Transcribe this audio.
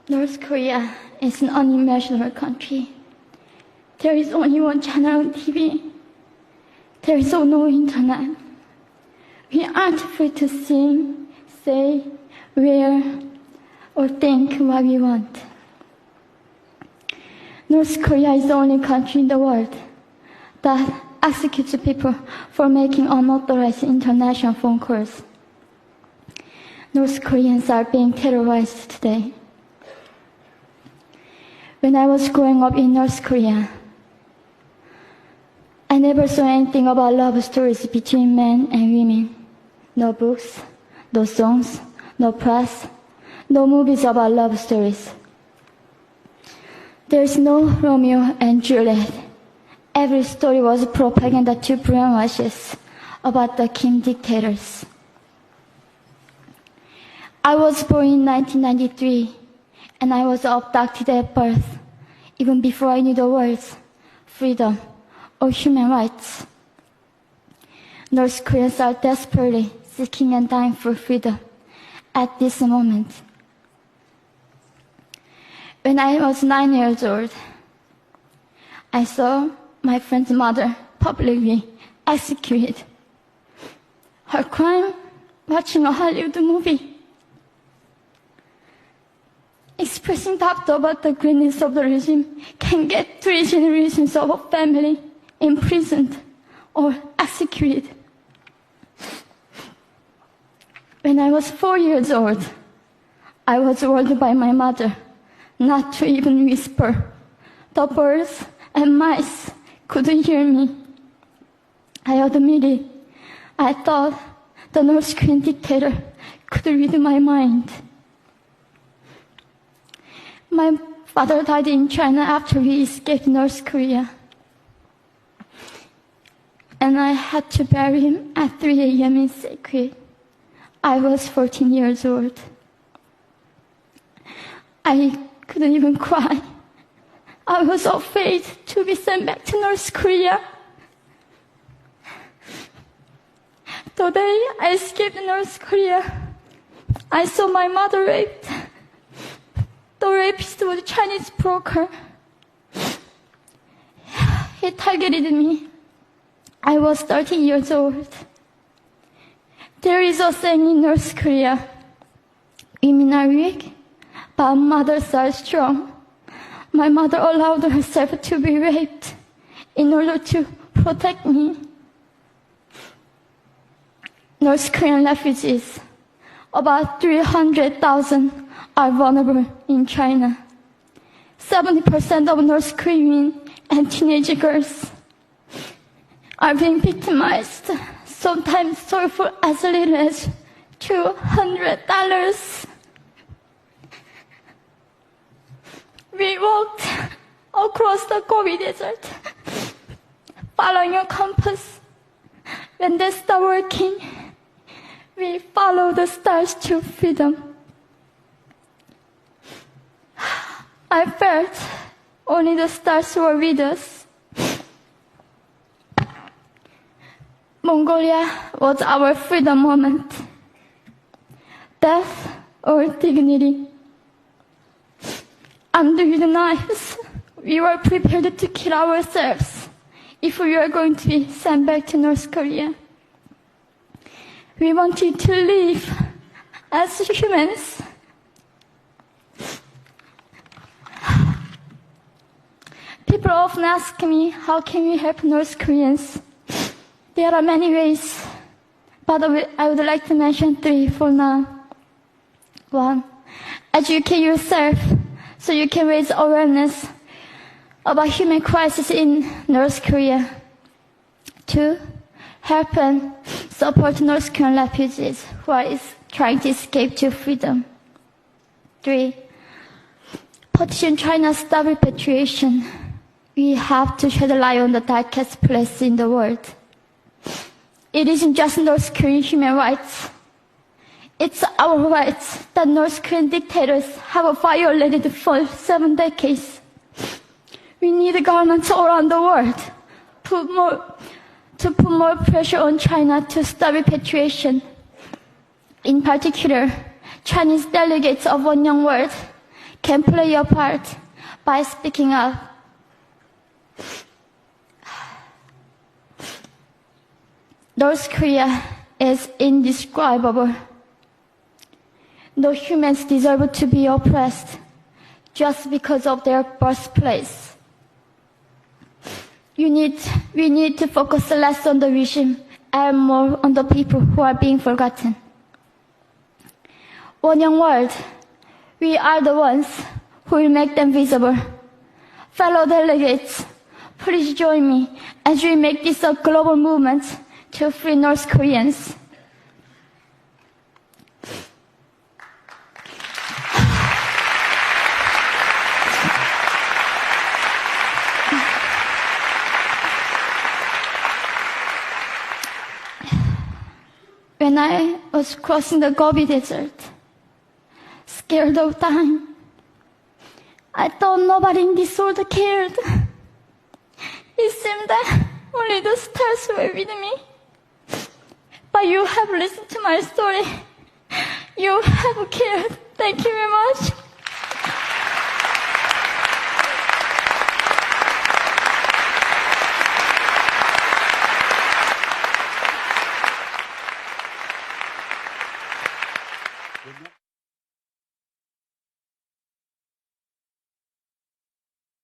North Korea is an unimaginable country. There is only one channel on TV. There is no internet. We aren't free to sing, say, wear, or think what we want. North Korea is the only country in the world that executes people for making unauthorized international phone calls. North Koreans are being terrorized today. When I was growing up in North Korea, I never saw anything about love stories between men and women. No books, no songs, no press, no movies about love stories. There's no Romeo and Juliet. Every story was propaganda to brainwashes about the Kim dictators. I was born in 1993, and I was abducted at birth, even before I knew the words freedom or human rights. North Koreans are desperately seeking and dying for freedom at this moment. When I was 9 years old, I saw my friend's mother publicly executed. Her crime? Watching a Hollywood movie. Expressing doubt about the greatness of the regime can get 3 generations of a family imprisoned or executed. When I was 4 years old, I was warned by my mother not to even whisper. The birds and mice couldn't hear me. I admitted I thought the North Korean dictator could read my mind. My father died in China after we escaped North Korea. And I had to bury him at 3 a.m. in secret. I was 14 years old. I couldn't even cry. I was afraid to be sent back to North Korea. The day I escaped North Korea, I saw my mother raped. The rapist was a Chinese broker. He targeted me. I was 13 years old. There is a saying in North Korea, women are weak, but mothers are strong. My mother allowed herself to be raped in order to protect me. North Korean refugees, about 300,000, are vulnerable in China. 70% of North Korean and teenage girls are being victimized, sometimes sold for as little as $200. We walked across the Gobi Desert, following a compass. When they stopped working, we followed the stars to freedom. I felt only the stars were with us. Mongolia was our freedom moment. Death or dignity. Under the knives, we were prepared to kill ourselves if we were going to be sent back to North Korea. We wanted to live as humans. People often ask me, how can we help North Koreans? There are many ways, but I would like to mention 3 for now. 1, educate yourself so you can raise awareness about human crisis in North Korea. 2, help and support North Korean refugees who are trying to escape to freedom. 3, petition China's stop repatriation. We have to shed light on the darkest place in the world. It isn't just North Korean human rights. It's our rights that North Korean dictators have violated for 7 decades. We need governments all around the world to put more pressure on China to stop repatriation. In particular, Chinese delegates of One Young World can play your part by speaking up. North Korea is indescribable. No humans deserve to be oppressed just because of their birthplace. We need to focus less on the regime and more on the people who are being forgotten. One young world, we are the ones who will make them visible. Fellow delegates, please join me as we make this a global movement to free North Koreans. When I was crossing the Gobi Desert, scared of dying, I thought nobody in this world cared. It seemed that only the stars were with me. But you have listened to my story. You have cared. Thank you very much.